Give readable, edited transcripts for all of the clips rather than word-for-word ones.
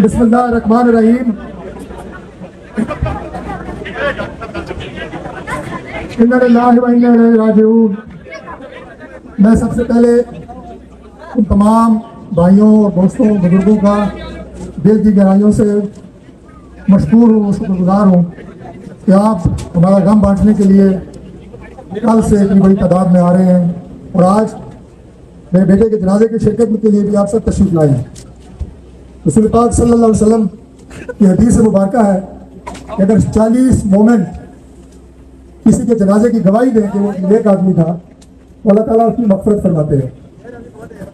बिस्मिल्लाहिर्रहमानिर्रहीम। इन्ना लिल्लाहि व इन्ना इलैहि राजिऊन। मैं सबसे पहले उन तमाम भाइयों और दोस्तों बुजुर्गों का दिल की गहराइयों से मशकूर हूँ, शुक्रगुजार हूँ कि आप हमारा गम बांटने के लिए कल से इतनी बड़ी तादाद में आ रहे हैं और आज मेरे बेटे के जनाजे की शिरकत के लिए भी आप सब तशरीफ लाए हैं। रसूल पाक सल्लल्लाहु अलैहि वसल्लम की हदीस मुबारक है कि अगर 40 मोमेंट किसी के जनाजे की गवाही दें कि वो नेक आदमी था तो अल्लाह ताला उसकी मग़फ़िरत फरमाते हैं।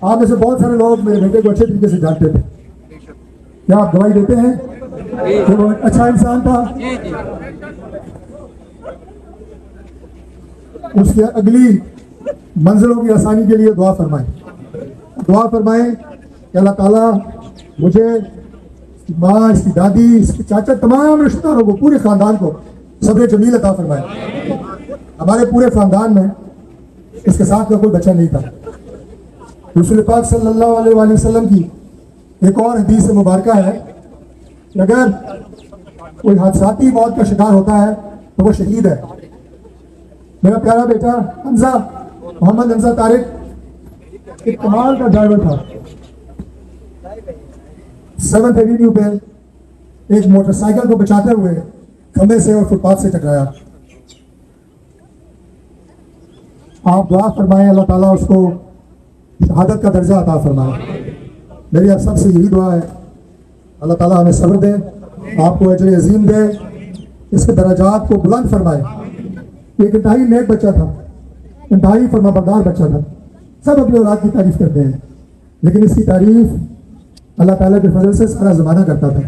आप में से बहुत सारे लोग मेरे बेटे को अच्छे तरीके से जानते थे। क्या आप गवाही देते हैं कि वो अच्छा इंसान था? उसकी अगली मंजिलों की आसानी के लिए दुआ फरमाएं कि अल्लाह ताला मुझे, इसकी माँ, इसकी दादी, इसके चाचा, तमाम रिश्तेदारों को, पूरे खानदान को सब्र जमील अता फरमाए। हमारे पूरे खानदान में इसके साथ में कोई बच्चा नहीं था। रसूल पाक सल्लल्लाहु अलैहि वसल्लम की एक और हदीस मुबारक है कि अगर कोई हादसाती मौत का शिकार होता है तो वो शहीद है। मेरा प्यारा बेटा हमजा, मोहम्मद हमजा तारिक एक कमाल का ड्राइवर था। 7th एवेन्यू पे एक मोटरसाइकिल को बचाते हुए खंभे से और फुटपाथ से टकराया। आप दुआ फरमाएं अल्लाह ताला उसको शहादत का दर्जा अता फरमाए। मेरी आप सबसे यही दुआ है, अल्लाह ताला हमें सब्र दे, आपको अजर अजीम दे, इसके दर्जात को बुलंद फरमाए। एक इंतहाई नेक बच्चा था, इंतहाई फरमाबरदार बच्चा था। सब अपनी औलाद की तारीफ करते हैं, लेकिन इसकी तारीफ अल्लाह ताला के फजल से सारा ज़माना करता था।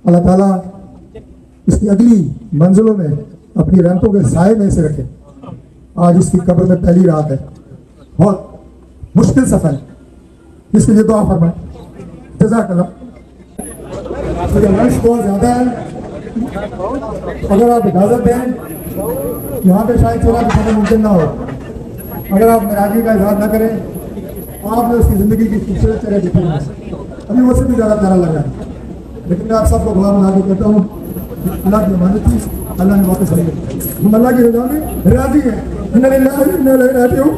अल्लाह ताला इसकी अगली मंजिलों में अपनी रहमतों के साए में से रखे। आज इसकी कब्र में पहली रात है, बहुत मुश्किल सफर है, इसके लिए दुआ फरमाएं। जज़ाकल्लाह। रश बहुत ज़्यादा है, अगर आप इजाज़त दें यहाँ पे शायद चला दिखाना मुमकिन ना हो। अगर आप नाराज़गी का इजहार ना करें, आपने उसकी ज़िंदगी की खूबसूरत तरह दिखी है, अभी वो से भी ज़्यादा प्यारा लग रहा है। लेकिन मैं आप सबको दुआ बना के कहता हूँ, अल्लाह की अमानत थी, अल्लाह ने वापस ली। हम अल्लाह की रज़ा में राज़ी हैं। इन्ना लिल्लाहि व इन्ना इलैहि राजिऊन।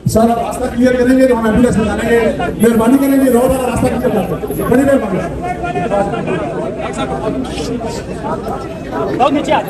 सारा रास्ता क्लियर करेंगे तो हम एम्बुलेंस में जाएंगे। मेहरबानी करेंगे, रोड वाला रास्ता क्लियर कर दें। बड़ी मेहरबानी। नीचे आ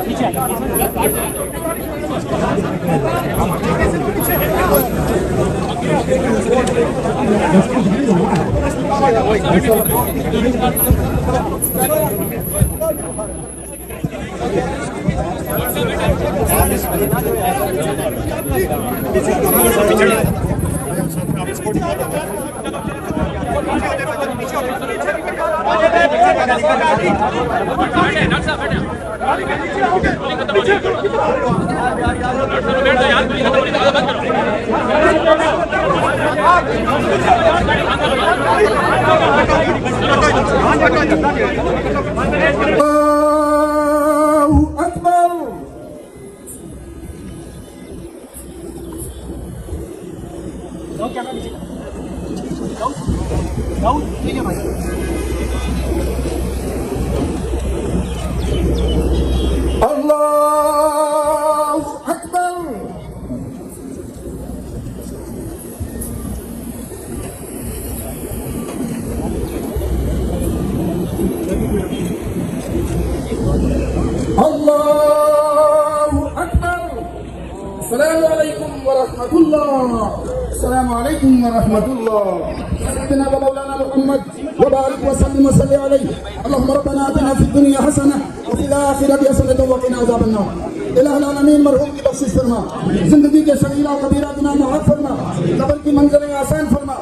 अस्सलामुअलैकुम वरहमतुल्लाह। सय्यदना व मौलाना मुहम्मद व बारिक व सल्लिम व सल्लि अलैहि। अल्लाहुम्मा रब्बना आतिना फिद दुनिया हसना व फिल आखिरति हसनतन व क़िना अज़ाबन नार। इलाहुल आलमीन मरहूम की बख्शिश फरमा, जिंदगी के सगीरा कबीरा गुनाह माफ फरमा, कब्र की मंज़िलें आसान फरमा।